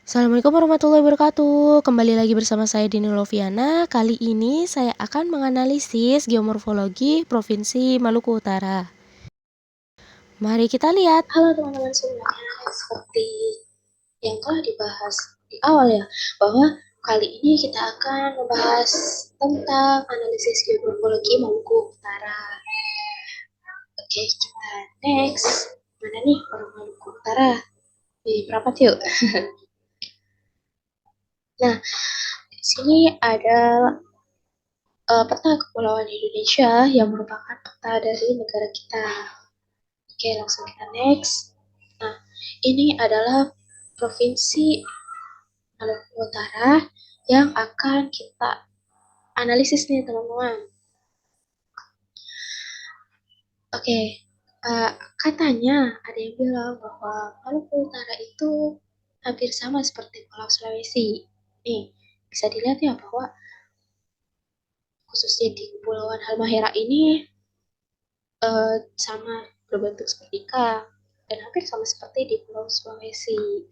Assalamualaikum warahmatullahi wabarakatuh. Kembali lagi bersama saya Dini Loviana. Kali ini saya akan menganalisis geomorfologi Provinsi Maluku Utara. Mari kita lihat. Halo teman-teman semuanya, seperti yang telah dibahas di awal ya, bahwa kali ini kita akan membahas tentang analisis geomorfologi Maluku Utara. Oke, kita next. Mana nih orang Maluku Utara? Di Perapat yuk. Nah, di sini ada peta kepulauan Indonesia yang merupakan peta dari negara kita. Oke, langsung kita next. Nah, ini adalah provinsi Maluku Utara yang akan kita analisis nih teman-teman. Oke, katanya ada yang bilang bahwa Maluku Utara itu hampir sama seperti Pulau Sulawesi. Nih, bisa dilihat ya bahwa khususnya di Kepulauan Halmahera ini sama berbentuk seperti K dan hampir sama seperti di Pulau Sulawesi.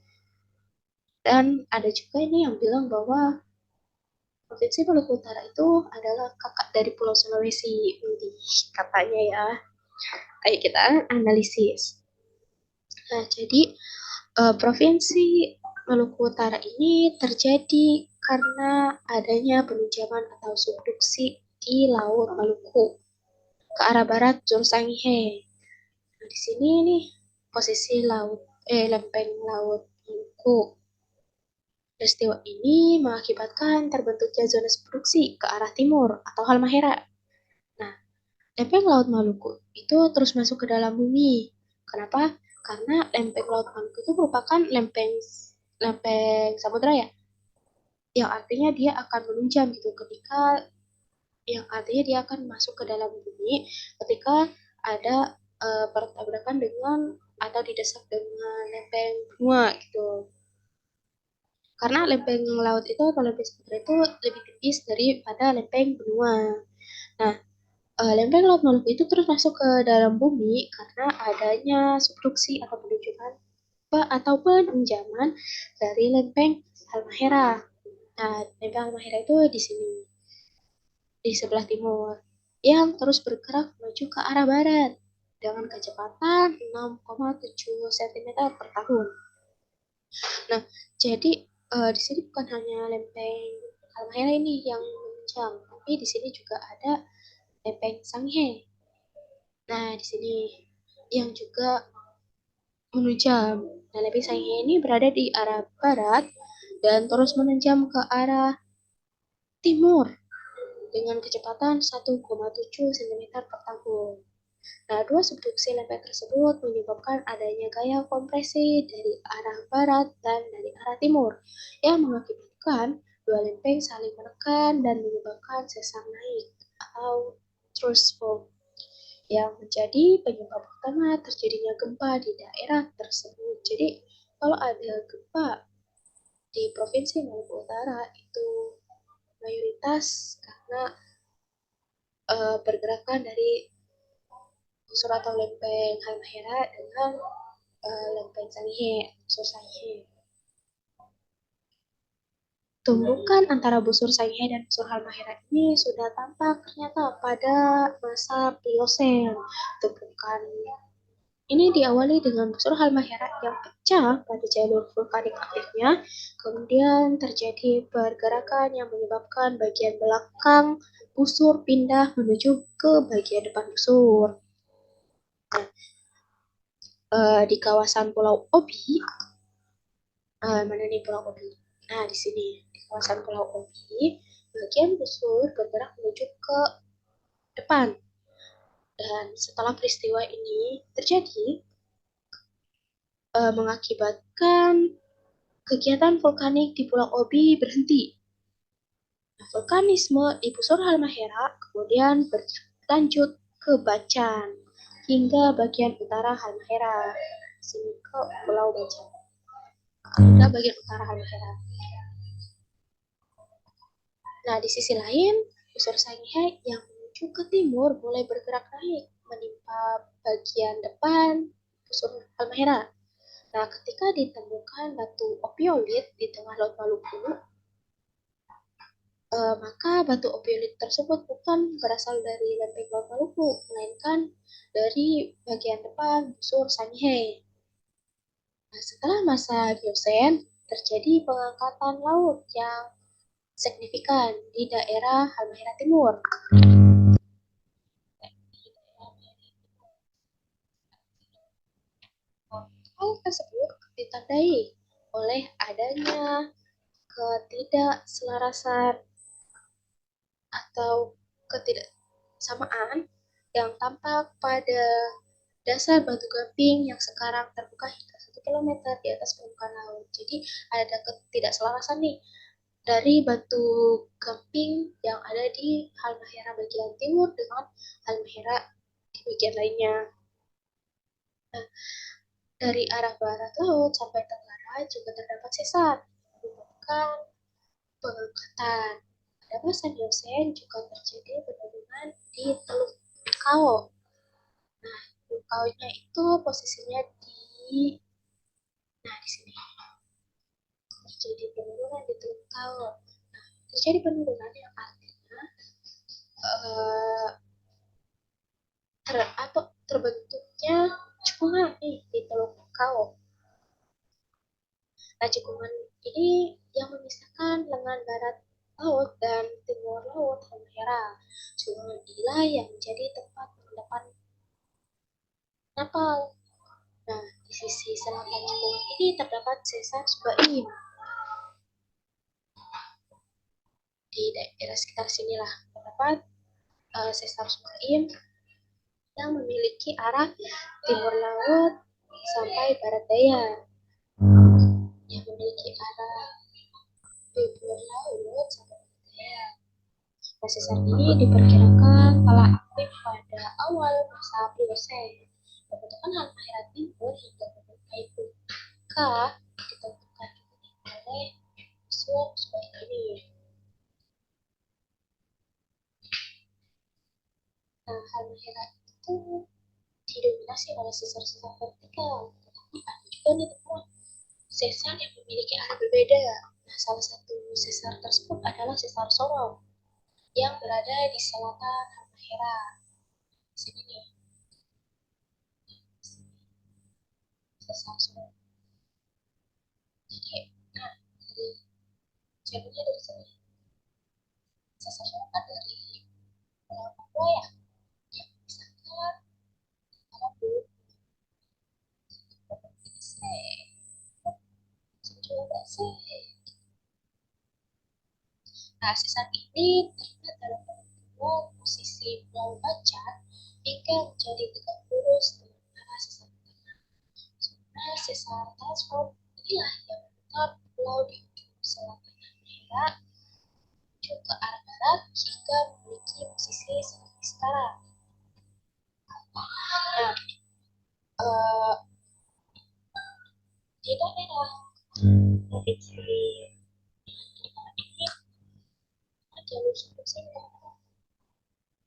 Dan ada juga ini yang bilang bahwa Provinsi Maluku Utara itu adalah kakak dari Pulau Sulawesi. Katanya ya. Ayo kita analisis. Nah, jadi Provinsi Maluku Utara ini terjadi karena adanya penunjaman atau subduksi di Laut Maluku ke arah barat Zul Sangihe. Nah, di sini nih posisi lempeng Laut Maluku. Peristiwa ini mengakibatkan terbentuknya zona subduksi ke arah timur atau Halmahera. Nah, lempeng Laut Maluku itu terus masuk ke dalam bumi. Kenapa? Karena lempeng Laut Maluku itu merupakan lempeng lempeng samudra ya, yang artinya dia akan menunjam gitu yang artinya dia akan masuk ke dalam bumi ketika ada pertabrakan dengan atau didesak dengan lempeng benua gitu. Karena lempeng laut itu atau lempeng samudra itu lebih tipis daripada lempeng benua. Nah, lempeng laut Maluku itu terus masuk ke dalam bumi karena adanya subduksi atau penunjukan atau penunjaman dari lempeng Halmahera. Nah, lempeng Halmahera itu di sini, di sebelah timur, yang terus bergerak menuju ke arah barat dengan kecepatan 6,7 cm per tahun. Nah, jadi di sini bukan hanya lempeng Halmahera ini yang menunjang, tapi di sini juga ada lempeng Sanghe. Nah, di sini yang juga menunjam. Nah, lempeng Sanghe ini berada di arah barat dan terus menunjam ke arah timur dengan kecepatan 1,7 cm per tahun. Nah, dua subduksi lempeng tersebut menyebabkan adanya gaya kompresi dari arah barat dan dari arah timur yang mengakibatkan dua lempeng saling menekan dan menyebabkan sesar naik atau thrust fault yang menjadi penyebab utama terjadinya gempa di daerah tersebut. Jadi, kalau ada gempa di Provinsi Maluku Utara itu mayoritas karena pergerakan dari busur atau lempeng Halmahera dengan lempeng Sangihe, busur Sangihe. Tumbukan antara busur Sangihe dan busur Halmahera ini sudah tampak ternyata pada masa Pliocene. Tumbukan ini diawali dengan busur Halmahera yang pecah pada jalur vulkanik aktifnya, kemudian terjadi pergerakan yang menyebabkan bagian belakang busur pindah menuju ke bagian depan busur. Di kawasan Pulau Obi, mana nih Pulau Obi? Nah, di sini di kawasan Pulau Obi, bagian busur bergerak menuju ke depan. Dan setelah peristiwa ini terjadi, mengakibatkan kegiatan vulkanik di Pulau Obi berhenti. Nah, vulkanisme di busur Halmahera kemudian berlanjut ke Bacan hingga bagian utara Halmahera, sini ke Pulau Bacan. Hingga bagian utara Halmahera. Nah, di sisi lain, busur Sangihe yang menuju ke timur mulai bergerak naik, menimpa bagian depan busur Halmahera. Nah, ketika ditemukan batu opiolit di tengah Laut Maluku, maka batu opiolit tersebut bukan berasal dari lempeng Laut Maluku, melainkan dari bagian depan busur Sangihe. Nah, setelah masa Miocene, terjadi pengangkatan laut yang signifikan di daerah Halmahera Timur. Hal tersebut ditandai oleh adanya ketidakselarasan atau ketidaksamaan yang tampak pada dasar batu gamping yang sekarang terbuka hingga 1 kilometer di atas permukaan laut. Jadi ada ketidakselarasan nih dari batu gamping yang ada di Halmahera bagian timur dengan Halmahera di bagian lainnya. Nah, dari arah barat laut sampai tenggara juga terdapat sesar, merupakan pengangkatan. Pada masa Miocene juga terjadi penurunan di Teluk Kao. Nah, Teluk Kao-nya itu posisinya di sini terjadi penurunan di Teluk Kao. Nah, terjadi penurunan yang artinya eh, terbentuknya cekungan nih di Teluk Kao. Nah, cekungan ini yang memisahkan lengan barat laut dan timur laut Halmahera. Cekungan inilah yang menjadi tempat pengendapan kapal. Nah, di sisi selatan cekungan ini terdapat sesar Subaim. Di daerah sekitar sinilah terdapat sesar Subaim yang memiliki arah timur laut sampai barat daya, yang memiliki arah timur laut sampai barat daya. Nah, sesar ini diperkirakan telah aktif pada awal masa Pliocene. Pembentukan Halmahera Timur hingga berbagai puncak ditentukan juga oleh unsur Subaim ini. Nah, Halmahera itu didominasi oleh sesar-sesar vertikal, tetapi ada juga nih teman sesar yang memiliki arah berbeda. Nah, salah satu sesar tersebut adalah sesar Sorong yang berada di selatan Halmahera. Di sini nih, sesar Sorong. Jadi, nah, dari jalurnya dari sini, sesar Sorong kan dari Pulau Papua ya, yang misalkan kalau dulu coba sih. Nah, sesar ini terlihat dalam bentuk posisi pulau Bacan hingga menjadi tegak lurus dengan arah sesar utara. Nah, sesar transform inilah yang memutar pulau di ujung selatan Halmahera menuju ke arah barat hingga memiliki posisi seperti sekarang. Nah, eh, di daerah provinsi ini jalur subduksi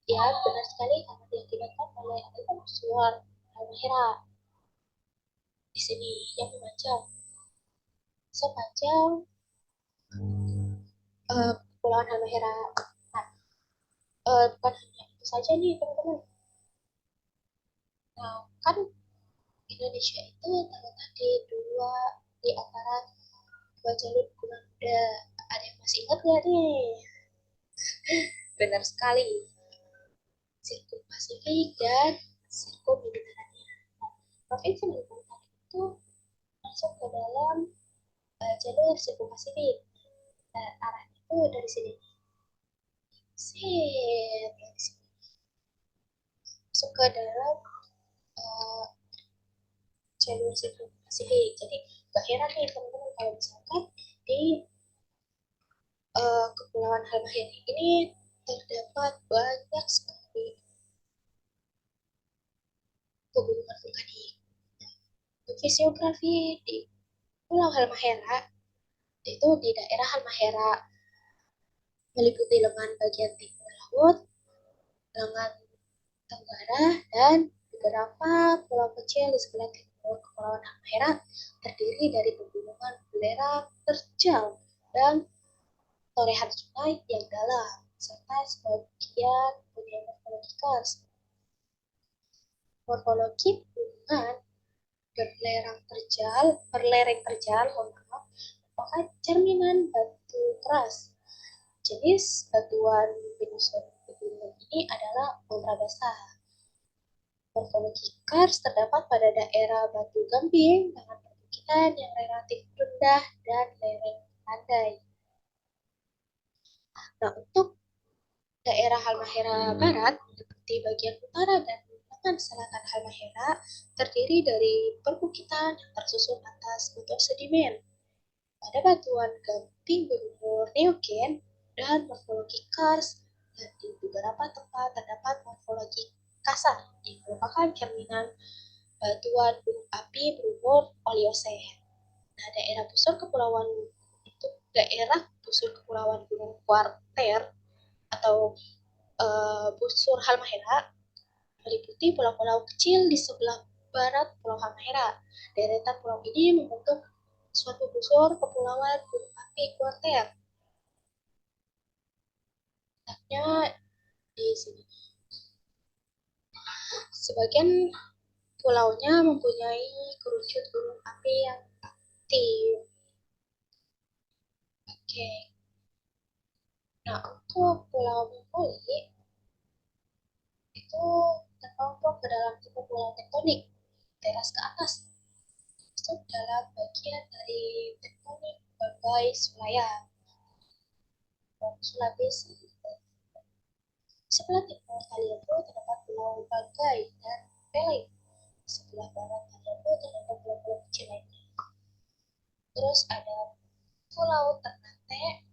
ya benar sekali karena diakibatkan oleh adanya longsor Halmahera di sini yang memanjang sepanjang Kepulauan Halmahera. Nah, bukan hanya itu saja nih teman-teman. Nah, kan Indonesia itu terletak di antara dua jalur gunung muda. Ada yang masih ingat nggak nih? Benar sekali, Sirkuit Pasifik dan Sirkuit Mediterania. Provinsi Mediterania itu masuk ke dalam jalur Sirkuit Pasifik. Dan arahnya itu dari sini. Sip, dari sini. Masuk ke dalam uh, jalur Sirkuit Pasifik. Jadi gak heran nih teman-teman kalau misalkan di Kepulauan Halmahera ini terdapat banyak sekali pegunungan vulkanik. Fisiografi di Pulau Halmahera itu di daerah Halmahera meliputi lengan bagian timur laut, lengan tenggara, dan beberapa pulau kecil di sebelah timur. timur Kepulauan Halmahera terdiri dari pegunungan belerang terjal dan torehan sungai yang dalam, serta sebagian punya morfologi kars. Morfologi pegunungan berlereng terjal, merupakan cerminan batu keras. Jenis batuan penyusun pegunungan ini adalah ultrabasah. Morfologi kars terdapat pada daerah batu gamping dengan perbukitan yang relatif rendah dan lereng landai. Nah, untuk daerah Halmahera Barat, seperti bagian utara dan lengan selatan Halmahera, terdiri dari perbukitan yang tersusun atas batu sedimen. Pada batuan gamping berumur neogen dan morfologi kars, dan di beberapa tempat terdapat morfologi kasar yang merupakan cerminan batuan gunung api berumur Oliosen. Nah, daerah busur kepulauan Gunung Kuarter atau busur Halmahera meliputi pulau-pulau kecil di sebelah barat Pulau Halmahera. Deretan pulau ini membentuk suatu busur kepulauan Gunung Api Kuarter. Letaknya di sini. Sebagian pulaunya mempunyai kerucut gunung api yang aktif. Oke. Nah, untuk Pulau Mempoli itu terkelompok ke dalam tipe pulau tektonik, teras ke atas, masuk dalam bagian dari tektonik Banggai Selayar, Sulawesi. Sebelah timur Taliabu terdapat Pulau Banggai dan Peleng. Sebelah barat Taliabu terdapat pulau-pulau kecil lainnya. Terus ada Pulau Ternate,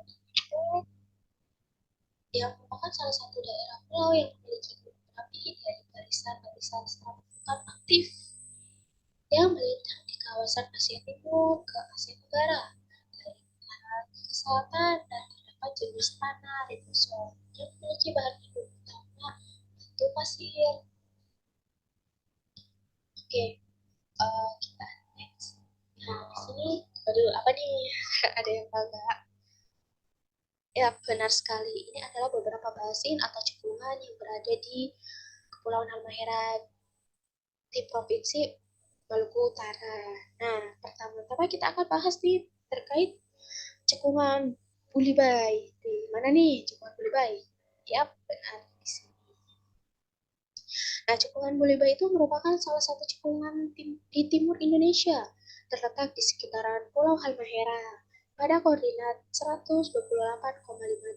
itu yang merupakan salah satu daerah pulau yang memiliki gunung berapi dari barisan-barisan selama vulkan aktif yang melintang di kawasan Asia Timur ke Asia Tenggara dari utara ke selatan, dan terdapat jenis tanah ritosol yang memiliki bahan hidup utama batu pasir. Oke, kita next. Nah, di sini aduh apa nih? Ada yang tahu nggak? Ya, benar sekali. Ini adalah beberapa basin atau cekungan yang berada di Kepulauan Halmahera di Provinsi Maluku Utara. Nah, pertama-tama kita akan bahas nih terkait cekungan Bulibai. Di mana nih cekungan Bulibai? Yap, benar di sini. Nah, cekungan Bulibai itu merupakan salah satu cekungan di timur Indonesia, terletak di sekitaran Pulau Halmahera pada koordinat 128,5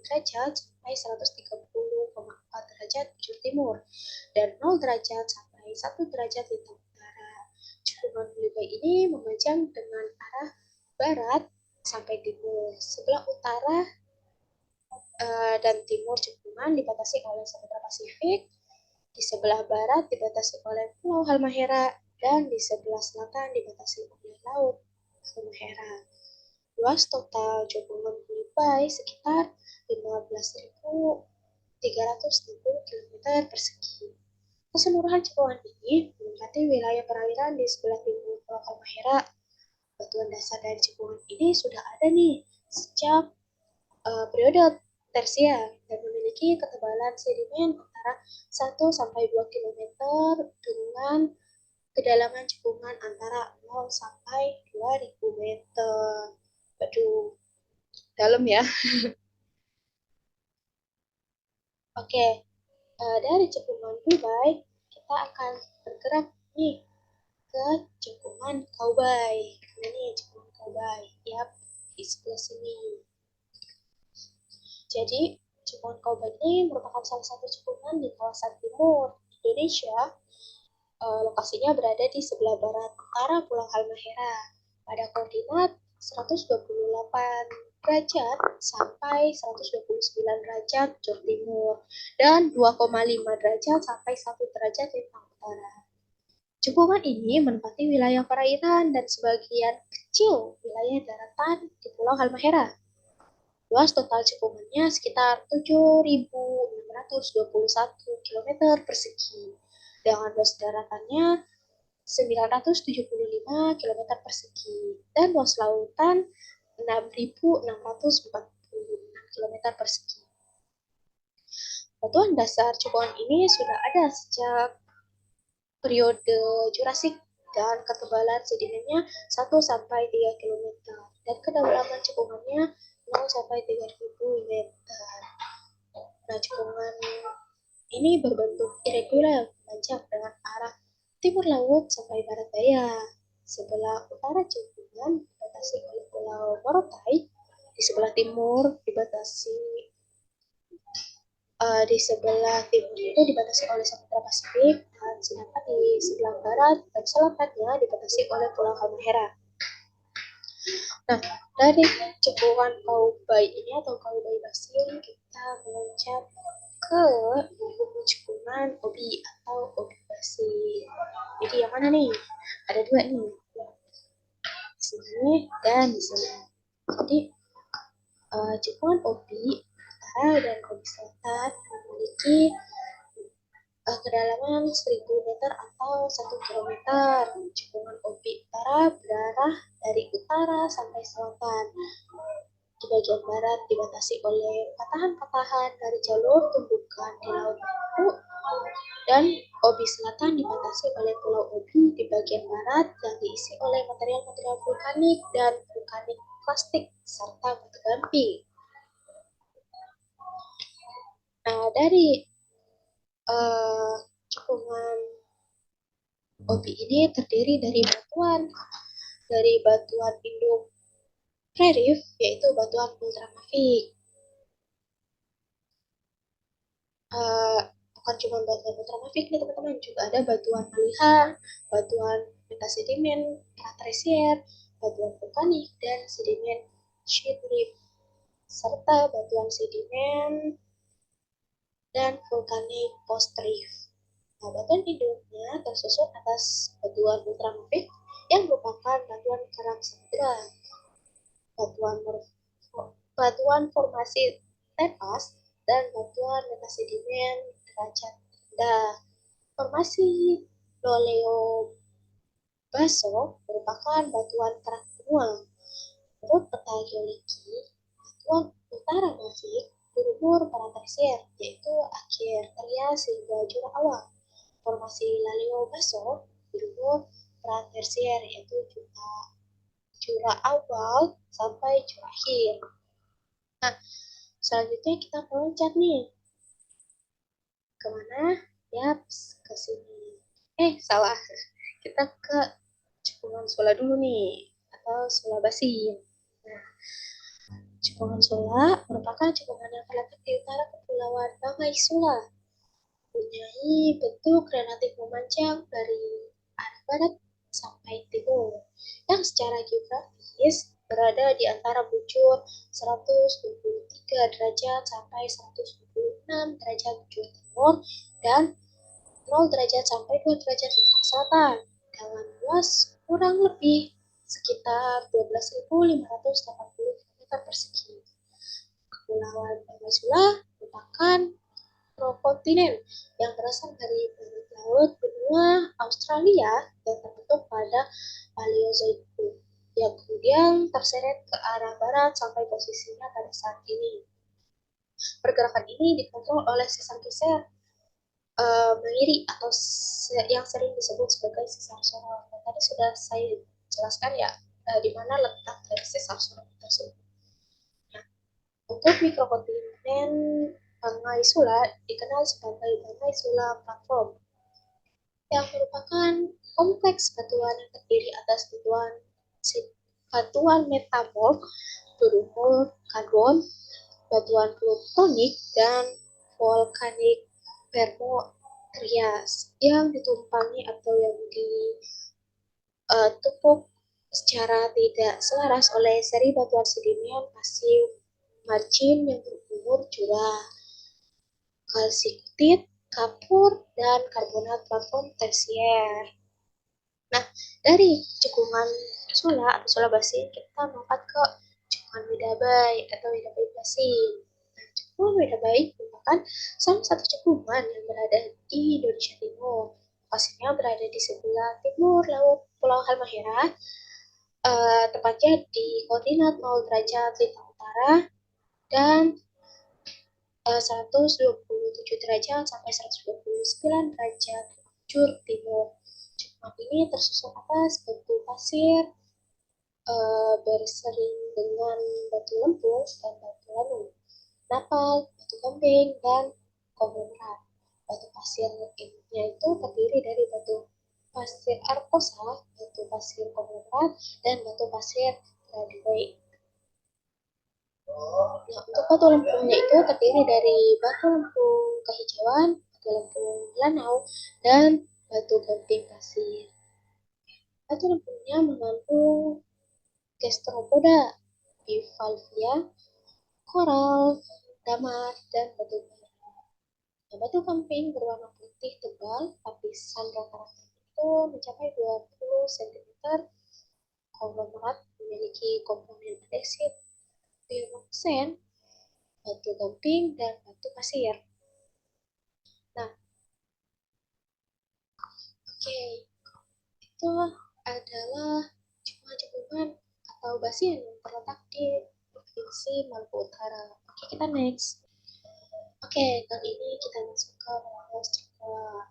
derajat sampai 130,4 derajat bujur timur dan 0 derajat sampai 1 derajat lintang utara. Cekungan Bulibai ini memanjang dengan arah barat sampai timur. Sebelah utara dan timur cekungan dibatasi oleh Samudra Pasifik, di sebelah barat dibatasi oleh Pulau Halmahera, dan di sebelah selatan dibatasi oleh Laut Halmahera. Luas total cekungan Bulibai sekitar 15.360 km persegi. Keseluruhan cekungan ini melintasi wilayah perairan di sebelah timur Pulau Halmahera. Batuan dasar dari cekungan ini sudah ada nih sejak periode tersier dan memiliki ketebalan sedimen antara 1 sampai 2 km dengan kedalaman cekungan antara 0 sampai 2.000 meter. Aduh, dalam ya. Oke, dari cekungan Bulibai kita akan bergerak nih ke cekungan Kaubai. Nah nih cekungan Kaubai, ya di sebelah sini. Jadi cekungan Kaubai ini merupakan salah satu cekungan di kawasan timur Indonesia. Lokasinya berada di sebelah barat utara Pulau Halmahera pada koordinat 128 derajat sampai 129 derajat bujur timur dan 2,5 derajat sampai 1 derajat lintang utara. Cekungan ini menempati wilayah perairan dan sebagian kecil wilayah daratan di Pulau Halmahera. Luas total cekungannya sekitar 7.621 km persegi. dengan luas daratannya 975 km persegi dan luas lautan 6.646 km persegi. Batuan dasar cekungan ini sudah ada sejak periode Jurasik dan ketebalan sedimennya 1-3 km dan kedalaman cekungannya 0-3.000 meter. Nah, cekungan ini berbentuk irregular memanjang dengan arah timur laut sampai barat daya. Sebelah utara cekungan dibatasi oleh Pulau Morotai, di sebelah timur di sebelah timur itu dibatasi oleh Samudra Pasifik, dan sedangkan di sebelah barat dan selatannya dibatasi oleh Pulau Halmahera. Nah, dari cekungan Kaubai ini atau Kaubai Basin, kita meloncat ke cekungan Obi atau Obi Basin. Jadi yang mana nih? Ada dua nih, di sini dan di sini. Jadi cekungan Obi Utara dan Obi Selatan memiliki kedalaman 1000 meter atau 1 kilometer. Cekungan Obi Utara berarah dari utara sampai selatan. Di bagian barat dibatasi oleh patahan-patahan dari jalur tumbukan di Laut Biru, dan Obi Selatan dibatasi oleh Pulau Obi di bagian barat yang diisi oleh material-material vulkanik dan vulkanik plastik serta batu gamping. Nah, dari cekungan Obi ini terdiri dari batuan induk relief, yaitu batuan ultramafik. Bukan cuma batuan ultramafik nih teman-teman, juga ada batuan malihan, batuan metasedimen, tersier, batuan vulkanik, dan sedimen sheet reef, serta batuan sedimen dan vulkanik post reef. Nah, batuan induknya tersusun atas batuan ultramafik yang merupakan batuan karang samudera, batuan formasi tepas, dan batuan metasedimen derajat rendah. Formasi Loleobaso merupakan batuan karang benua. Menurut peta geologi, batuan utara Mafik berumur pratersier, yaitu akhir Trias hingga Jura awal. Formasi Loleobaso berumur pratersier, yaitu Jura awal sampai Jura akhir. Nah, selanjutnya kita meloncat nih. Kemana? Yaps, ke sini. Salah. Kita ke cekungan Sula dulu nih, atau Sula Basin. Nah, cekungan Sula merupakan cekungan yang terletak di utara Kepulauan Banggai Sula. Mempunyai bentuk relatif memanjang dari arah barat sampai timur, yang secara geografis berada di antara bujur 123 derajat sampai 126 derajat bujur timur dan 0 derajat sampai 2 derajat bintang selatan, dengan luas kurang lebih sekitar 12.580 km persegi. Kepulauan Banggai Sula merupakan prokontinen yang berasal dari barat laut benua Australia yang terbentuk pada Paleozoikum, yang kemudian terseret ke arah barat sampai posisinya pada saat ini. Pergerakan ini dikontrol oleh sesar geser mengiri atau yang sering disebut sebagai sesar sorong. Dan tadi sudah saya jelaskan ya di mana letak dari sesar sorong tersebut. Nah, untuk mikrokontinen Banggai Sula dikenal sebagai Banggai Sula Platform, yang merupakan kompleks batuan yang terdiri atas batuan metamorf berumur karbon, batuan plutonik, dan volkanik Permo-Trias yang ditumpangi atau yang ditumpuk secara tidak selaras oleh seri batuan sedimen pasif margin yang berumur jura, kalsikutit, kapur, dan karbonat platform tersier. Nah, dari cekungan Sula atau Sula Basin, kita lompat ke cekungan Wedabai atau Wedabai Basin. Cekungan Wedabai merupakan salah satu cekungan yang berada di Indonesia Timur. lokasinya berada di sebelah timur laut Pulau Halmahera, tepatnya di koordinat 0 derajat lintang utara dan 127 derajat sampai 129 derajat bujur timur. Map ini tersusun atas batu pasir bersering dengan batu lempung dan batu lanung, napal, batu gamping, dan konglomerat. Batu pasirnya itu terdiri dari batu pasir arkosa, batu pasir konglomerat, dan batu pasir graduate. Nah, untuk batu lempungnya itu terdiri dari batu lempung kehijauan, batu lempung lanau, dan batu gamping pasir. Batu lempungnya mengandung gastropoda, bivalvia, koral, damar, dan batu bara. Nah, batu gamping berwarna putih tebal, lapisan rata-rata itu mencapai 20 cm. Konglomerat memiliki komponen andesit, piroksen, batu gamping, dan batu pasir. Nah, oke, itu adalah cekungan atau basin yang terletak di Provinsi Maluku Utara. Oke, kita next. Oke, kali ini kita masuk ke pengembangan struktural.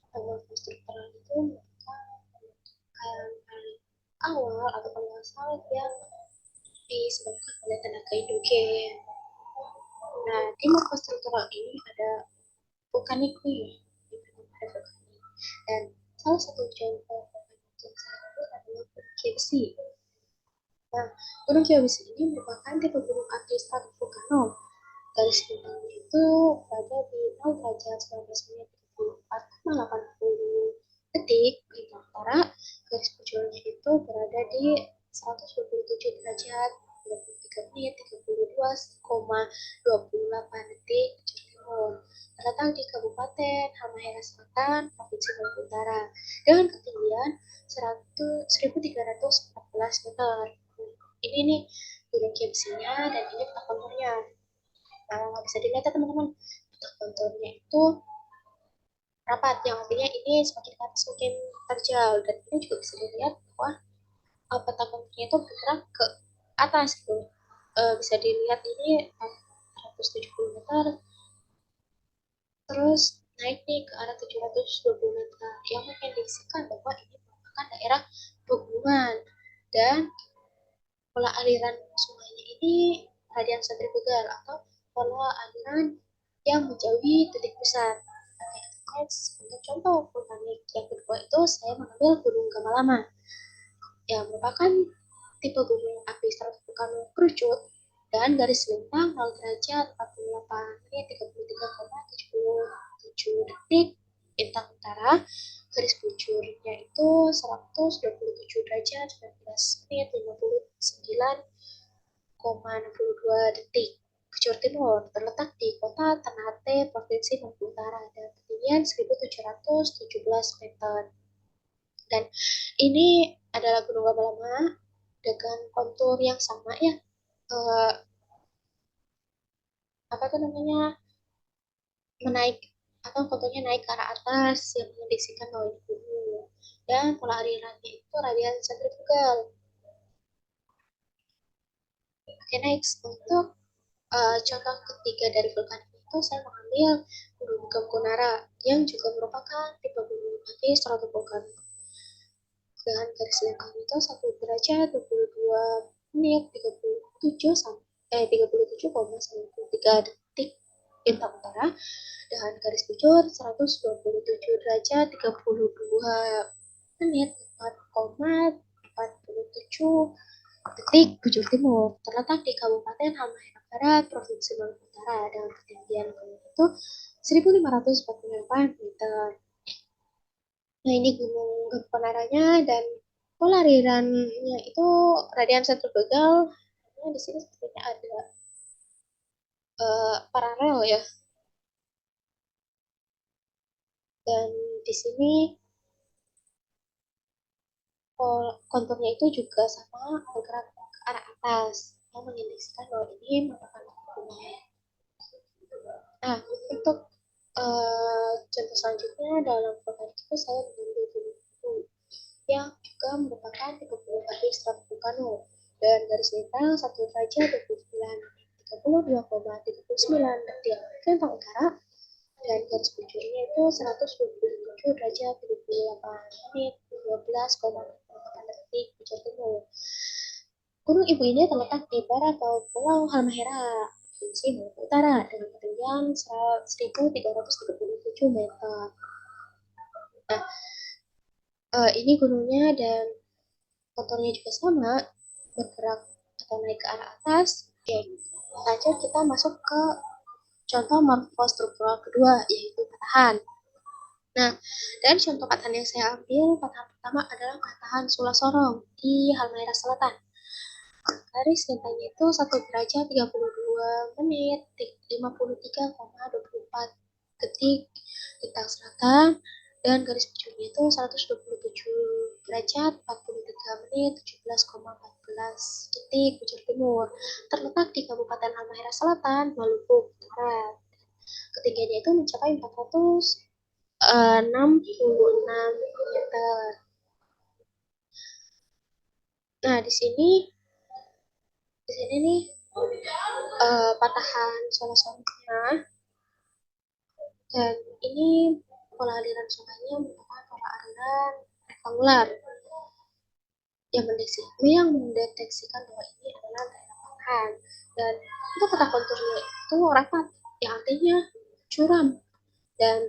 Pengembangan struktural itu merupakan pembentukan paling awal atau paling asal yang disebabkan oleh tenaga hidrogen. Nah, di morfo struktural ini ada vulkanik nih, ada vulkanik. Dan salah satu contoh vulkanik yang saya ambil adalah Gunung Kepsi. Nah, Gunung Kepsi ini merupakan tipe gunung api stratovulkanom. Garis bintangnya itu berada di 0 derajat 19 menit 34,80 detik lintang utara. Garis bujurnya itu berada di 127 derajat 23 menit 32,28 detik bujur timur. Terletak di Kabupaten Halmahera Selatan, Provinsi Maluku Utara, dengan ketinggian 1.314 meter. Ini nih gunung Kepsinya dan ini peta konturnya. Bisa dilihat ya teman-teman, peta konturnya itu rapat, yang artinya ini semakin ke atas semakin terjal, dan ini juga bisa dilihat bahwa peta konturnya itu bergerak ke atas gitu. Bisa dilihat ini 170 meter terus naik nih ke arah 720 meter yang mengindiksikan bahwa ini merupakan daerah pegunungan, dan pola aliran sungainya ini radian sentrifugal atau pola aliran yang menjauhi titik pusat. Next, untuk contoh vulkanik yang kedua itu saya mengambil Gunung Gamalama yang merupakan tipe gunung api stratovulkanom kerucut dan garis lintang 0 derajat 48 menit 33,77 detik lintang utara. Garis bujurnya itu 127 derajat 19 menit 59,62 detik bujur timur, terletak di kota Ternate, Provinsi Maluku Utara, dan ketinggian 1.717 meter. Dan ini adalah Gunung Gamalama dengan kontur yang sama ya, apa tuh namanya, menaik atau konturnya naik ke arah atas yang mengindiksikan bahwa ini gunung, dan pola alirannya itu radian sentrifugal. Oke, next untuk contoh ketiga dari vulkanik itu saya mengambil Gunung Gamkonara yang juga merupakan tipe gunung api stratovulkanik dengan garis lintang itu 1 derajat 22 menit 37 sampai 37,93 detik lintang utara, dengan garis bujur 127 derajat 32 menit 4,47 detik bujur timur, terletak di Kabupaten Halmahera Barat, Provinsi Maluku Utara, dengan ketinggian itu 1.548 meter. Nah, ini gunung Gamkonaranya, dan pola alirannya itu radian sentrifugal. Nah, di sini sepertinya ada paralel ya, dan di sini konturnya itu juga sama bergerak ke arah atas yang mengindiksikan bahwa ini merupakan gunung. Nah, untuk Contoh selanjutnya dalam program itu saya mengambil buku yang juga merupakan 30 garis strata Vulcano dan garis lintang 1 derajat 29 32,39 detik lintang utara dan garis bujurnya itu 127 derajat 38 menit 12,48 detik bujur timur. Gunung Ibu ini terletak di barat Pulau Halmahera, Provinsi Maluku Utara, dengan ketinggian 1.337 meter. Nah, ini gunungnya dan konturnya juga sama, bergerak atau naik ke arah atas. Oke, lanjut kita masuk ke contoh morfostruktural kedua, yaitu patahan. Nah, dari contoh patahan yang saya ambil, patahan pertama adalah patahan Sula Sorong di Halmahera Selatan. Garis lintangnya itu 1 derajat 32 menit 53,24 detik lintang selatan dan garis bujurnya itu 127 derajat 43 menit 17,14 detik bujur timur, terletak di Kabupaten Halmahera Selatan, Maluku Utara. Ketinggiannya itu mencapai 466 meter. Nah, di sini nih patahan Solo-Solonya, dan ini pola aliran sungainya merupakan pola aliran rektangular yang mendeteksikan bahwa ini adalah daerah patahan, dan untuk peta konturnya itu rapat, yang artinya curam, dan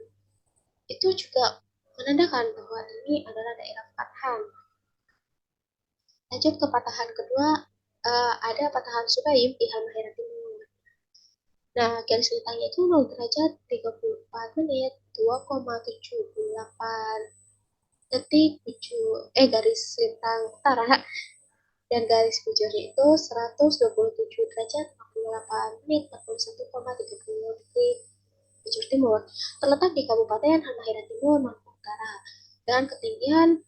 itu juga menandakan bahwa ini adalah daerah patahan. Lanjut ke patahan kedua, ada patahan Subaim di Halmahera Timur. Nah, garis lintangnya itu 0 derajat 34 menit 2,78 detik garis lintang utara dan garis bujurnya itu 127 derajat 48 menit 41,30 detik bujur timur, terletak di Kabupaten Halmahera Timur, Maluku Utara, dengan ketinggian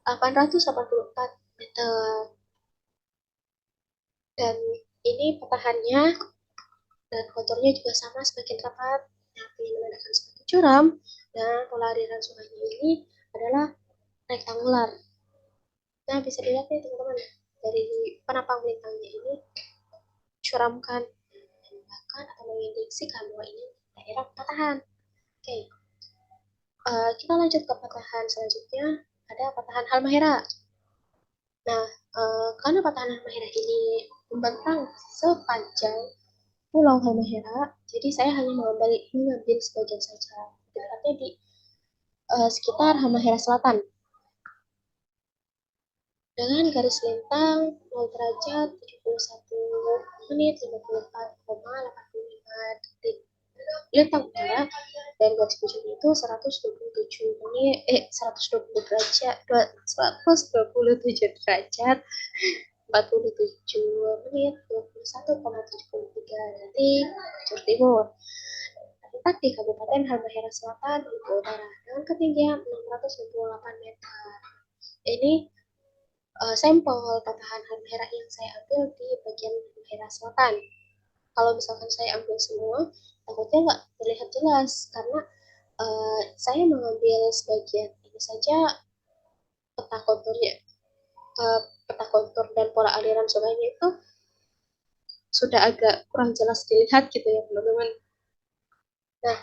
884 meter. Dan ini patahannya dan konturnya juga sama, semakin rapat, artinya menandakan semakin curam, dan pola aliran sungainya ini adalah rektangular. Nah, bisa dilihat nih teman-teman, dari penampang lintangnya ini curamkan, bahkan atau mengindiksikan bahwa ini daerah patahan. Oke, kita lanjut ke patahan selanjutnya, ada patahan Halmahera. Nah, karena patahan Halmahera ini membentang sepanjang Pulau Halmahera, jadi saya hanya mengambil sebagian saja, tepatnya di sekitar Halmahera Selatan, dengan garis lintang 0 derajat 71 menit 54,85 detik lintang utara dan garis bujurnya itu 127 derajat 127 derajat 47 menit 21,73 detik bujur timur, terletak di Kabupaten Halmahera Selatan, Maluku Utara, dengan ketinggian 668 meter. Ini sampel patahan Halmahera yang saya ambil di bagian Halmahera Selatan. Kalau misalkan saya ambil semua, takutnya nggak terlihat jelas, karena saya mengambil sebagian ini saja peta konturnya, peta kontur dan pola aliran sungainya itu sudah agak kurang jelas dilihat gitu ya teman-teman. Nah,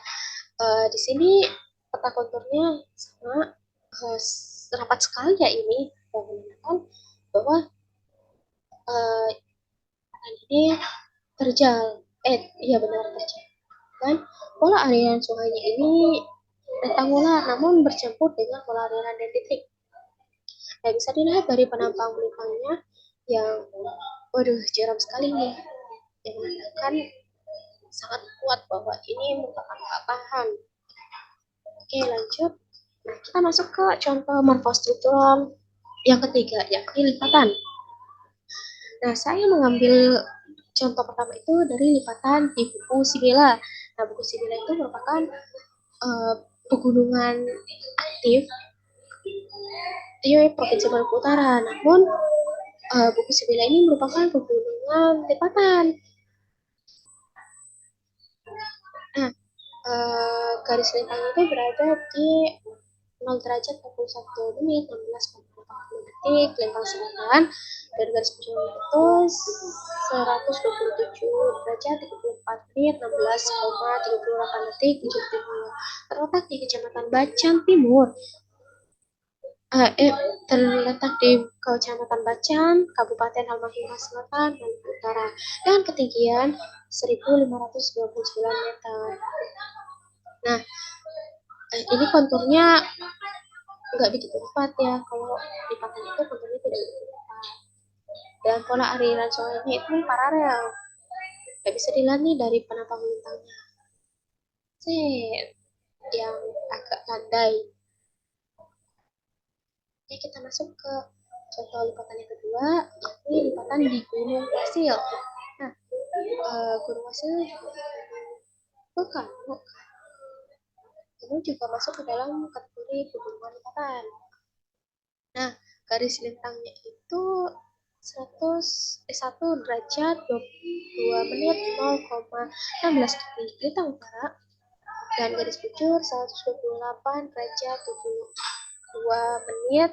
di sini peta konturnya sama, rapat sekali ya ini, yang menandakan bahwa ini terjal, iya benar terjal. Dan pola aliran sungainya ini rektangular namun bercampur dengan pola aliran dendritik. Nah, bisa dilihat dari penampang lintangnya yang waduh curam sekali nih, yang menandakan sangat kuat bahwa ini merupakan patahan. Oke, lanjut. Nah, kita masuk ke contoh morfostruktural yang ketiga, yakni lipatan. Nah, saya mengambil contoh pertama itu dari lipatan di buku Sibila. Nah, buku Sibila itu merupakan pegunungan aktif di Provinsi Maluku Utara. Namun, buku Sibila ini merupakan pegunungan lipatan. Nah, garis lintangnya itu berada di 0 derajat 41 menit 16,80 detik lintang selatan, dan garis bujur itu 127 derajat 34 menit 16,38 detik bujur timur, terletak di Kecamatan Bacan Timur. Terletak di Kecamatan Bacan, Kabupaten Halmahera Selatan, Maluku Utara, dengan ketinggian 1.529 meter. Nah, ini konturnya nggak begitu tepat ya, kalau lipatan itu konturnya tidak begitu tepat. Dan pola aliran sungainya itu paralel, nggak bisa dilihat nih dari penapang lintangnya. Yang agak landai. Oke, kita masuk ke contoh lipatan yang kedua, yakni lipatan di Gunung Wasil. Nah, Gunung Wasil bukan, ini juga masuk ke dalam kategori pegunungan lipatan. Nah, garis lintangnya itu 1 derajat 22 menit 0,16 detik lintang utara, dan garis bujur 128 derajat 22 menit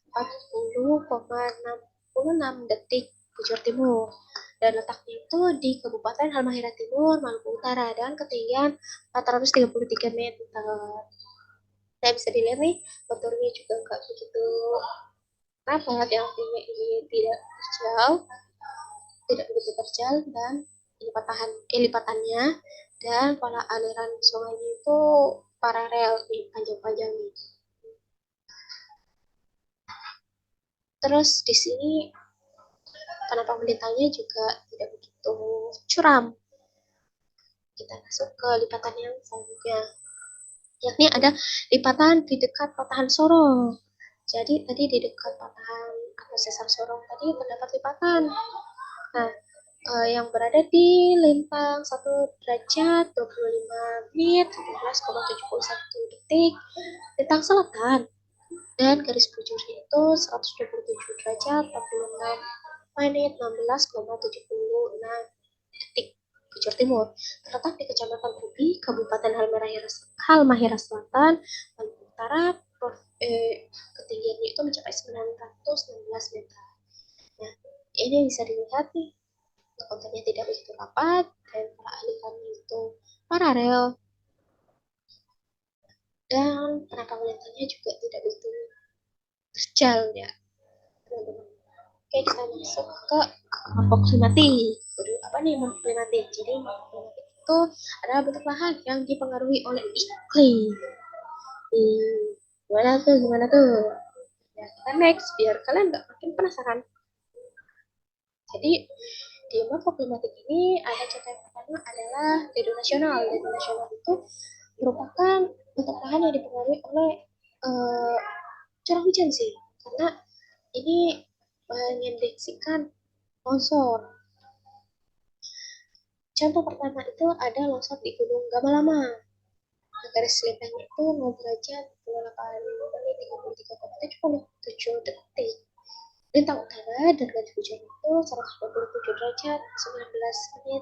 40,66 detik bujur timur, dan letaknya itu di Kabupaten Halmahera Timur, Maluku Utara, dengan ketinggian 433 meter. Saya bisa dilihat nih, konturnya juga nggak begitu rapat, yang artinya ini tidak begitu terjal, dan lipatannya dan pola aliran sungainya itu paralel di panjang-panjangnya. Terus di sini penapang lintangnya juga tidak begitu curam. Kita masuk ke lipatan yang selanjutnya, yakni ada lipatan di dekat patahan Sorong. Jadi tadi di dekat patahan atau sesar Sorong tadi terdapat lipatan. Nah, yang berada di lintang 1 derajat 25 menit 17,71 detik lintang selatan, dan garis bujurnya itu 127 derajat 46 menit 16,76 detik bujur timur, terletak di Kecamatan Ubi, Kabupaten Halmahera Selatan, Maluku Utara. Ketinggiannya itu mencapai 916 meter. Nah, ini bisa dilihat nih, konturnya tidak begitu rapat dan pola alirannya itu paralel, dan penapang lintangnya juga tidak begitu terjal ya, teman-teman. Oke, kita masuk ke kelompok klimatik. Apa nih kelompok klimatik? Jadi kelompok klimatik itu adalah bentuk lahan yang dipengaruhi oleh iklim. Gimana tuh? Ya, kita next biar kalian nggak makin penasaran. Jadi di morfoklimatik ini ada contoh yang pertama adalah dedu nasional. Dedu nasional itu merupakan bentuk lahan yang dipengaruhi oleh curah hujan sih, karena ini mengindeksikan longsor. Contoh pertama itu ada longsor di Gunung Gamalama. Garis lintangnya itu 0 derajat 28 menit 33,77 detik lintang utara, dan garis bujur itu 127 derajat 19 menit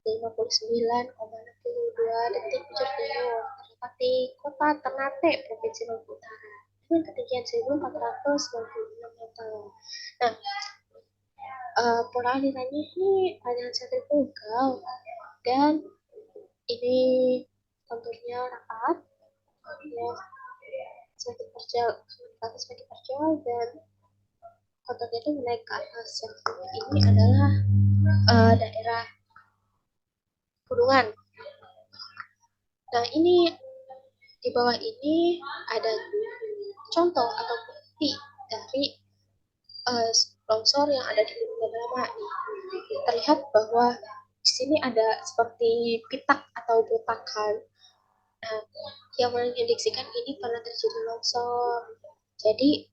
59,62 detik bujur timur, terletak di Kota Ternate, Provinsi Maluku Utara, dengan ketinggian 1.496 meter. Nah, pola alirannya ini aliran sentrifugal, dan ini konturnya rapat, ya, semakin terjal, dan konturnya itu menaik ke atas. Yang ini adalah daerah gunungan. Nah, ini di bawah ini ada contoh atau bukti dari longsor yang ada di Gunung Gamalama. Terlihat bahwa di sini ada seperti pitak atau botakan, yang mengindeksikan ini pernah terjadi longsor. Jadi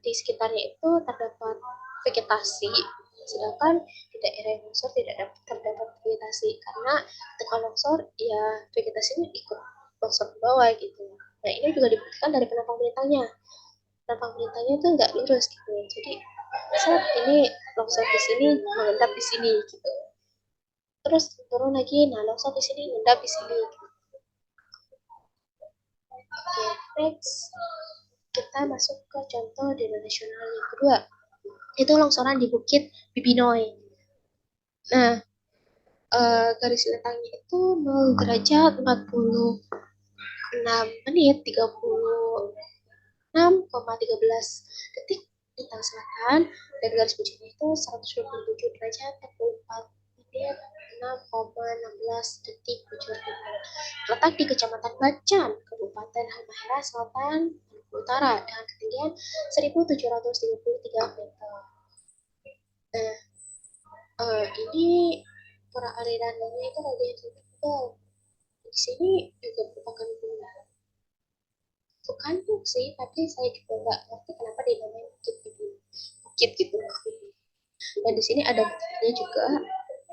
di sekitarnya itu terdapat vegetasi, sedangkan di daerah yang longsor tidak terdapat vegetasi, karena ketika longsor ya vegetasinya ikut longsor ke bawah gitu. Nah, ini juga dibuktikan dari penopang lintangnya. Penopang lintangnya itu nggak lurus gitu, jadi saat ini longsor di sini mengendap di sini gitu, terus turun lagi, nah longsor di sini mengendap di sini gitu. Oke, next kita masuk ke contoh daerah nasional yang kedua, itu longsoran di Bukit Bibinoy. Nah, garis letangnya itu 0 derajat 46 menit 36,13 detik lintang selatan, dan garis puncaknya itu 127 derajat 44 menit 6,16 detik bujur timur. Terletak di Kecamatan Bacan, Kabupaten Halmahera Selatan, Maluku Utara, dengan ketinggian 1.733 meter. Nah, ini alirannya itu radius vertikal. Di sini juga merupakan bukan tuh sih, tapi saya juga nggak ngerti kenapa dinamain bukit gitu, bukit gitu. Dan di sini ada bukitnya juga,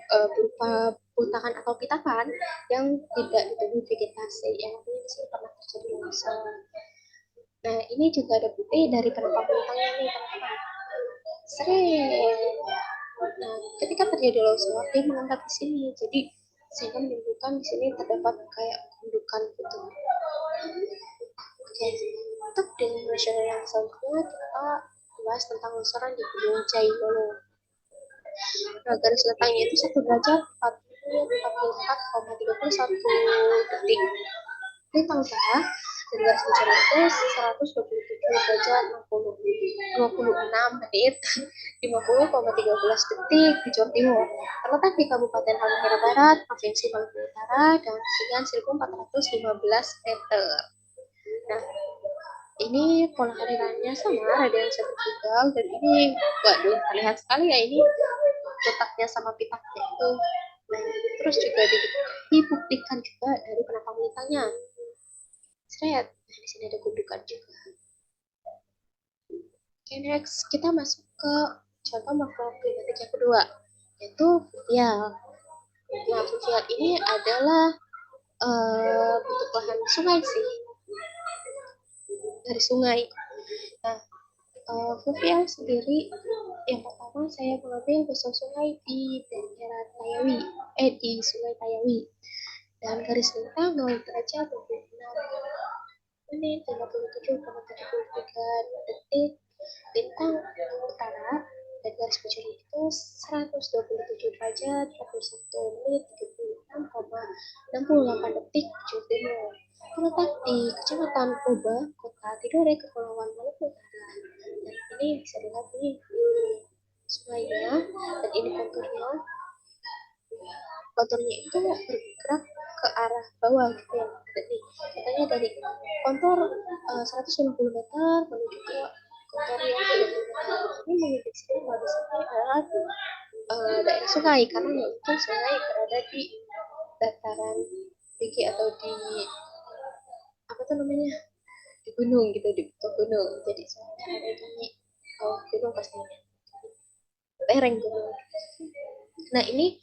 berupa buntakan atau pitakan yang tidak ditumbuhi vegetasi, yang artinya di sini pernah terjadi longsor. Nah, ini juga ada bukti dari penumpang penumpangnya nih, teman-teman. Sering. Nah, ketika terjadi longsor, dia mengendap di sini. Jadi, sehingga menimbulkan di sini terdapat kayak gundukan gitu. Oke, untuk dengan nasional yang selanjutnya kita bahas tentang longsoran di Gunung Jailolo. Nah, garis letaknya itu 1 derajat 44,31 detik lintang utara, dan garis puncaknya itu 127 derajat 26 menit 50,13 detik bujur timur. Terletak di Kabupaten Halmahera Barat, Provinsi Maluku Utara, dengan ketinggian 1.415 meter. Nah, ini pola alirannya sama, radius vertikal, dan ini waduh terlihat sekali ya, ini kotaknya sama pitaknya itu. Nah, terus juga dibuktikan juga dari penampang mintanya. Seret. Nah, di sini ada gundukan juga. Oke, next kita masuk ke contoh morfoklimatik yang kedua, yaitu fluvial. Nah, fluvial ini adalah bentuk lahan sungai sih, dari sungai. Nah, fluvial sendiri, yang pertama saya mengambil besar sungai di daerah Tayawi, di Sungai Tayawi, dan garis lintang 0 derajat 26 menit 57,73 detik lintang utara, dan garis bujurnya itu 127 derajat 41 menit 36,68 detik bujur timur. Terletak di Kecamatan Oba, Kota Tidore, Kepulauan Maluku Utara. Dan ini bisa dilihat nih sungainya, dan ini konturnya itu bergerak ke arah bawah gitu ya. Jadi katanya dari kontur 150 meter menuju ke kontur yang 30 meter. Ini memprediksi bahwa di sini adalah daerah sungai, karena mungkin sungai berada di dataran tinggi atau di apa tuh namanya, di gunung gitu, di bawah gunung. Jadi sungainya ada di bawah gunung pastinya, lereng gunung. Nah, ini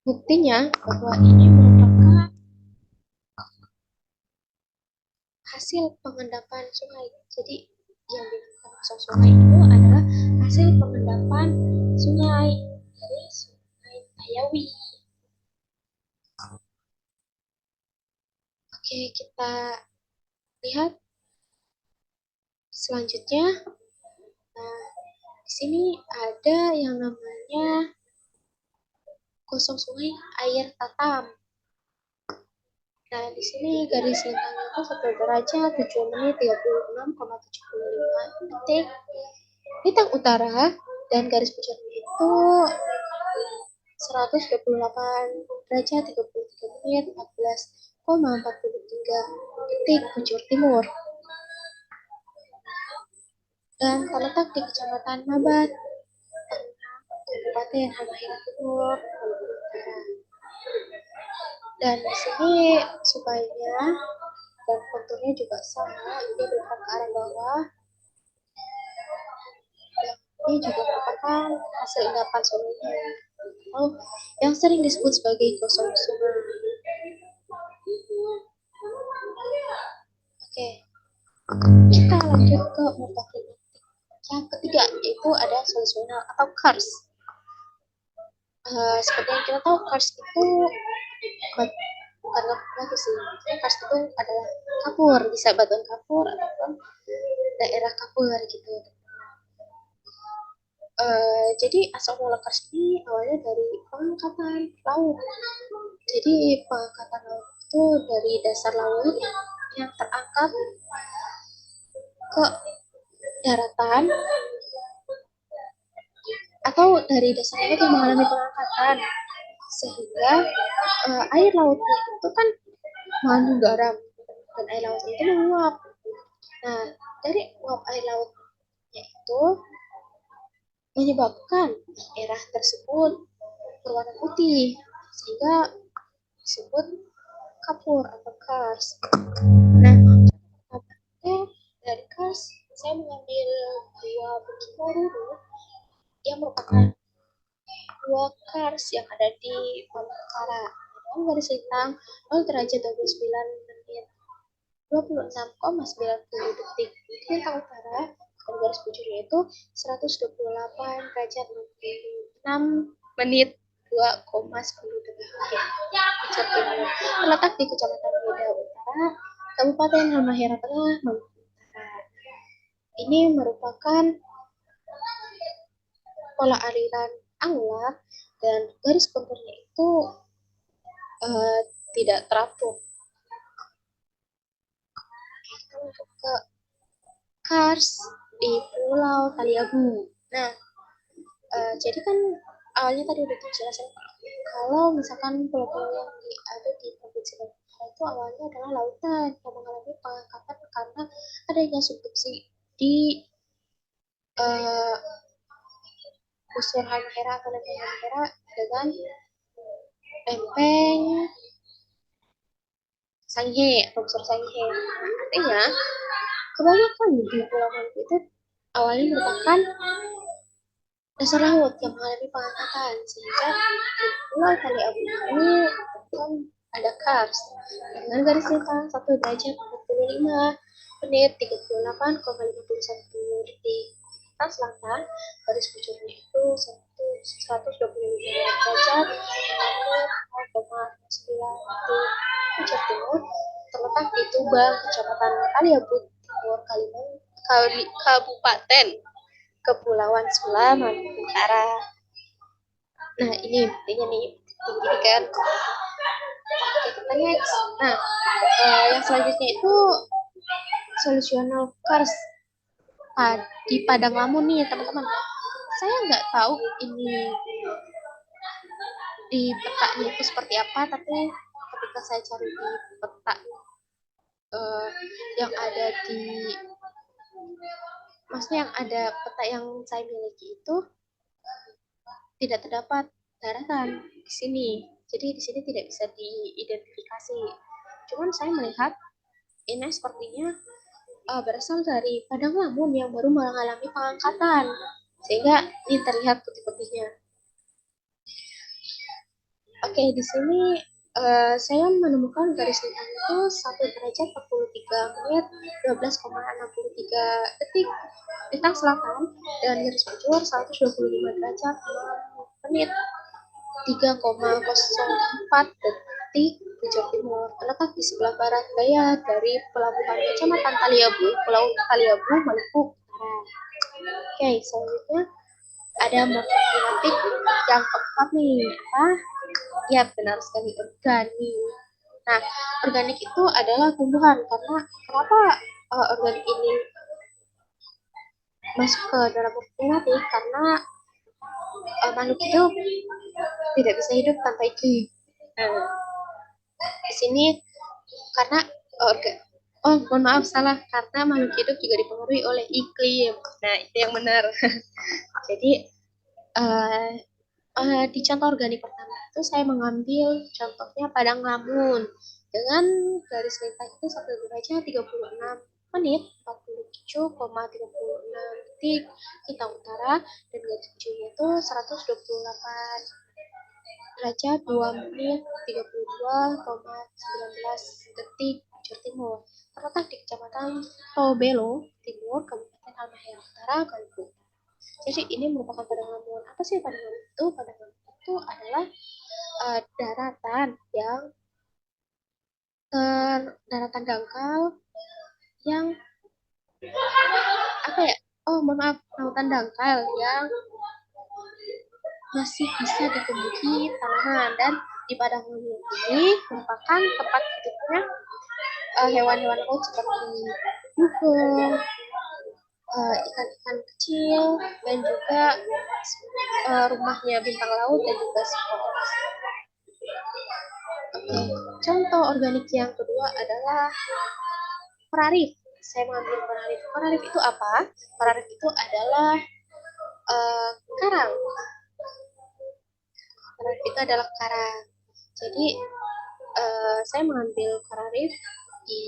buktinya bahwa ini merupakan hasil pengendapan sungai. Jadi yang dinamakan sungai itu adalah hasil pengendapan sungai dari Sungai Tayawi. Oke, kita lihat selanjutnya. Nah, di sini ada yang namanya gosong sungai air tatam. Nah, di sini garis lintangnya itu 1 derajat 7 menit 36,75 detik lintang utara, dan garis puncaknya itu 128 derajat 33 menit 14,43 detik bujur timur, dan terletak di Kecamatan Mabat, Kabupaten Halmahera Timur, Maluku Utara. Dan di sini sungainya dan konturnya juga sama, ini bergerak ke arah bawah. Dan ini juga merupakan hasil endapan sungainya, yang sering disebut sebagai gosong sungai. Oke, kita lanjut ke morfoklimatik yang ketiga, yaitu ada solusional atau karst. Seperti yang kita tahu, karst itu bukan batu sih, maksudnya karst itu adalah kapur, bisa batuan kapur ataupun daerah kapur gitu. Jadi asal mula karst ini awalnya dari pengangkatan laut. Jadi pengangkatan laut itu dari dasar laut yang terangkat ke daratan atau dari dasar laut yang mengalami pengangkatan sehingga air lautnya itu kan mengandung garam dan air laut itu menguap. Nah, dari uap air lautnya itu menyebabkan daerah tersebut berwarna putih sehingga disebut kapur atau karst. Nah, dari karst saya mengambil dua bukit dulu yang merupakan dua karst yang ada di Palangkaraya dengan garis lintang 0 derajat 29 menit 26,90 detik. Lintang utara dan garis bujurnya itu 128 derajat 66 menit 2,10 detik. Bujur timur terletak di Kecamatan Beda Utara, Kabupaten Halmahera Tengah, Maluku Utara. Ini merupakan pola aliran angular dan garis konturnya itu tidak teratur. Itu untuk ke karst di Pulau Taliabu. Nah, jadi kan awalnya tadi udah dijelasin kalau misalkan pulau-pulau yang ada di provinsi Papua itu awalnya adalah lautan yang mengalami pengangkatan karena adanya subduksi di busur Halmahera atau lempeng Halmahera dengan lempeng Sanghe atau busur Sanghe. Artinya kebanyakan di Pulau Maluku itu awalnya merupakan dasar laut yang mengalami pengangkatan sehingga di Pulau Taliabu ini kan ada karst dengan garis lintang 1 derajat 45 menit 38,51 detik. Lintang selatan garis bujurnya itu 125 derajat 60,9 detik. Bujur timur terletak di Tubang, Kecamatan Taliabu Timur, Kabupaten Kepulauan Sula, Maluku Utara. Nah, ini buktinya nih, begini kan. Oke, kita next. Nah, yang selanjutnya itu solutional karst di Padang Lamun nih, teman-teman. Saya nggak tahu ini di petanya itu seperti apa, tapi ketika saya cari di peta yang ada di maksudnya yang ada peta yang saya miliki itu tidak terdapat daratan di sini. Jadi di sini tidak bisa diidentifikasi. Cuman saya melihat ini sepertinya berasal dari Padang Lamun yang baru mengalami pengangkatan. Sehingga ini terlihat putih-putihnya. Oke, di sini saya menemukan garis lintang itu 1 derajat 43 menit 12,63 detik lintang selatan dan garis bujur 125 derajat 6 menit 3,04 detik bujur timur terletak di sebelah barat daya dari pelabuhan Kecamatan Taliabu, Pulau Taliabu, Maluku Utara. Oke, selanjutnya ada morfogenetik yang keempat nih, apa? Ya, benar sekali, organik. Nah, organik itu adalah tumbuhan karena kenapa organik ini masuk ke dalam morfogenetik? Karena makhluk hidup tidak bisa hidup tanpa iklim. Nah, di sini karena mohon maaf salah karena makhluk hidup juga dipengaruhi oleh iklim. Nah, itu yang benar. Jadi di contoh organik pertama itu saya mengambil contohnya Padang Lamun dengan garis lintang itu 1 derajat 36 menit 47,36 detik lintang utara dan garis bujurnya itu 128 derajat 2 menit 32,19 detik bujur timur terletak di Kecamatan Tobelo Timur, Kabupaten Halmahera Utara, Maluku. Jadi ini merupakan Padang Lamun. Apa sih Padang Lamun itu? Padang Lamun itu adalah daratan yang daratan dangkal yang apa ya? Oh, maaf, lautan dangkal yang masih bisa ditumbuhi tanaman, dan di padang lumpur ini merupakan tempat hidupnya hewan-hewan laut seperti dugong, ikan-ikan kecil, dan juga rumahnya bintang laut dan juga spons. Oke, contoh organik yang kedua adalah koralif. Saya mengambil koralif. Koralif itu apa? Koralif itu adalah karang. Koralif itu adalah karang. Jadi saya mengambil koralif di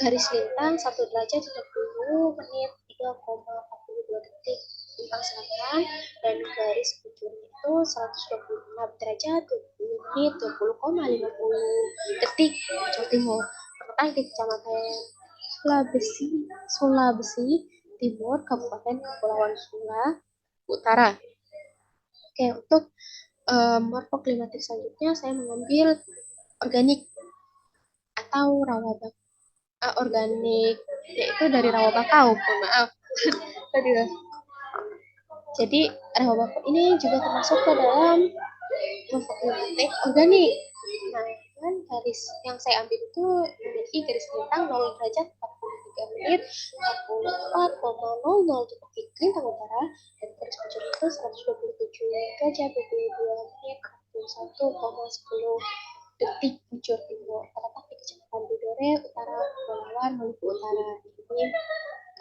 garis lintang 1 derajat 30 menit 3,42 detik lintang selatan, dan garis bujurnya itu 126 derajat 20 menit 20,50 detik bujur timur, terletak di Kecamatan Sulawesi Timur, Kabupaten Kepulauan Sula Utara. Oke, untuk morfoklimatik selanjutnya saya mengambil organik atau rawa organik, yaitu dari rawa bakau. Maaf. Jadi rawa bakau ini juga termasuk ke dalam morfoklimatik organik. Nah, kan garis yang saya ambil itu memiliki garis lintang 0 derajat 43 menit 44,00 detik lintang utara, dan garis bujur itu 127 derajat 22 menit 41,10 detik bujur timur, terletak di Kecamatan Budore Utara, Kepulauan Maluku Utara. Ini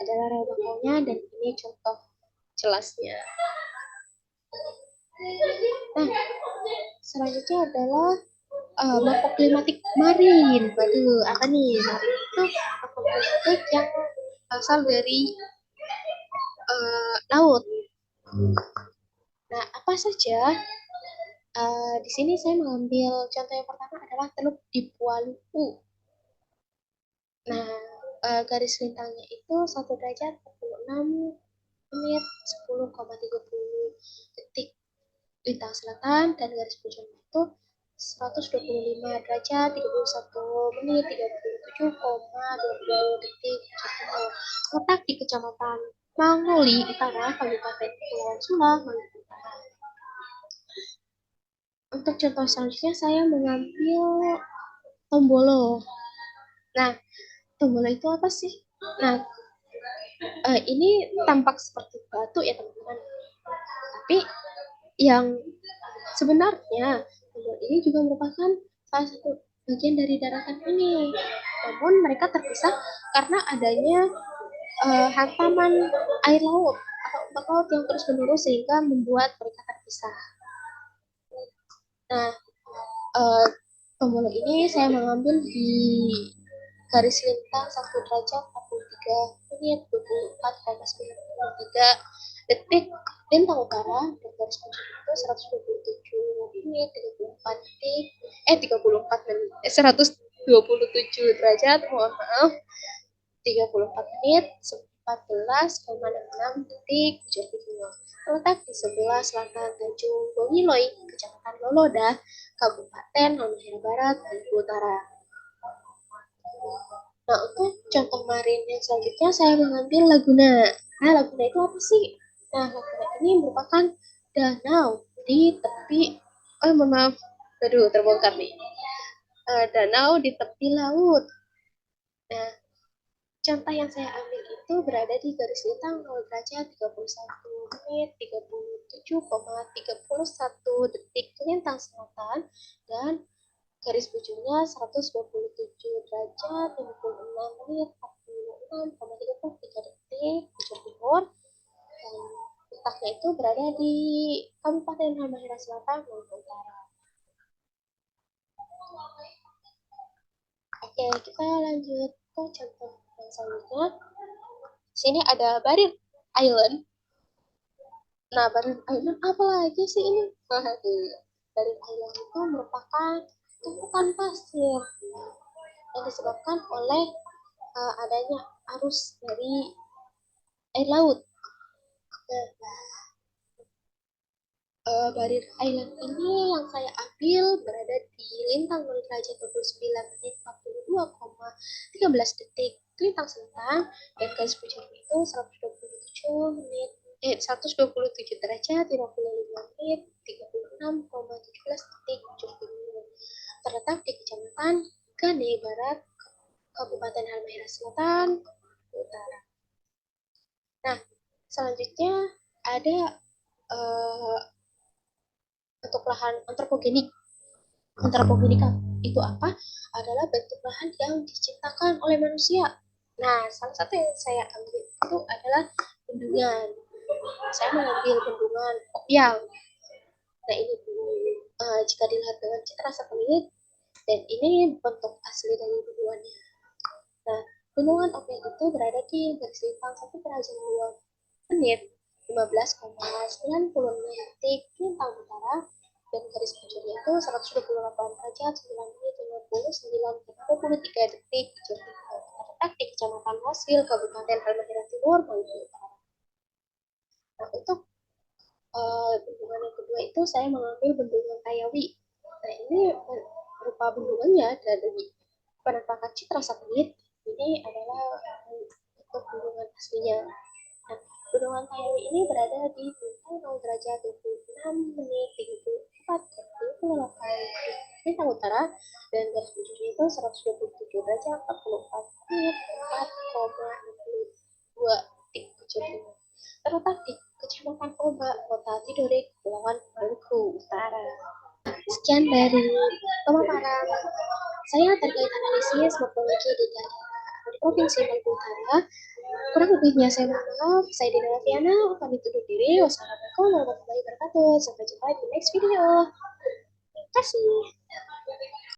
adalah rawa bakaunya, dan ini contoh jelasnya. Nah, selanjutnya adalah morfoklimatik marin. Waduh, apa nih? Marin itu morfoklimatik yang asal dari laut. Nah, apa saja? Di sini saya mengambil contoh yang pertama adalah Teluk Dipualuku. Nah, garis lintangnya itu 1 derajat 46 menit 10,30 detik lintang selatan, dan garis bujurnya itu 125 derajat 31 menit 37,20 detik bujur timur, letak di Kecamatan Mangoli Utara, Kabupaten Kepulauan Sula, Maluku Utara. Untuk contoh selanjutnya saya mengambil Tombolo. Nah, Tombolo itu apa sih? Nah, ini tampak seperti batu ya teman-teman. Tapi yang sebenarnya Tombolo ini juga merupakan salah satu bagian dari daratan ini. Namun mereka terpisah karena adanya hantaman air laut atau ombak laut yang terus menerus sehingga membuat mereka terpisah. Nah, Tombolo ini saya mengambil di garis lintang 1 derajat 43 menit 24,93 detik lintang utara, dan garis bujur itu 127 menit 34 detik 34 menit 127 derajat, mohon maaf, 34 menit 14,66 detik bujur timur, terletak di sebelah selatan Tanjung Bongiloi, Kecamatan Loloda, Kabupaten Halmahera Barat, Maluku Utara. Nah, untuk contoh marin yang selanjutnya saya mengambil Laguna. Nah, Laguna itu apa sih? Nah, Laguna ini merupakan danau di tepi, maaf, aduh terbongkar nih. Danau di tepi laut. Nah, contoh yang saya ambil itu berada di garis lintang 0 derajat 31 menit 37,31 detik lintang selatan, dan garis bujurnya 127 derajat 56 menit 46,33 detik bujur timur, dan letaknya itu berada di Kabupaten Halmahera Selatan, Maluku Utara. Oke, kita lanjut ke contoh yang selanjutnya. Sini ada Barir Island. Nah, Barir Island apa lagi sih ini? Barir Island itu merupakan tumpukan pasir yang disebabkan oleh adanya arus dari air laut. Nah, Barir Island ini yang saya ambil berada di lintang 0 derajat 29 menit 42,13 detik lintang selatan, dan garis bujurnya itu 127 menit 127 derajat 55 menit 36,17 detik bujur timur, terletak di Kecamatan Gane Barat, Kabupaten Halmahera Selatan, Utara. Nah, selanjutnya ada uh, bentuk lahan antropogenik. Antropogenik itu apa? Adalah bentuk lahan yang diciptakan oleh manusia. Nah, salah satu yang saya ambil itu adalah bendungan. Saya mengambil bendungan Opial. Nah, ini jika dilihat dengan citra satelit, dan ini bentuk asli dari bendungannya. Nah, bendungan Opial itu berada di garis lintang 1 derajat 2 menit 15,96 detik lintang utara, dan garis bujurnya itu 128 derajat 9 menit 59,23 detik bujur timur, terletak di Kecamatan Hasil, Kabupaten Halmahera Timur, Maluku Utara. Nah, untuk bendungan yang kedua itu saya mengambil bendungan Tayawi. Nah, ini berupa bendungannya dari penampakan citra satelit. Ini adalah untuk bendungan aslinya. Nah, bendungan Tayawi ini berada di bintang 0 derajat 26 menit 34 detik bintang utara, dan garis bujurnya itu 127 derajat 44 menit 4,62 detik bujur timur, terletak di Kecamatan Oba, Kota Tidore, Kepulauan Maluku Utara. Sekian dari pemaparan saya terkait analisis morfologi di daerah di Provinsi Maluku Utara. Kurang lebihnya saya mohon maaf. Saya Dina Laviana, pamit undur diri. Wassalamualaikum warahmatullahi wabarakatuh. Sampai jumpa di next video. Terima kasih.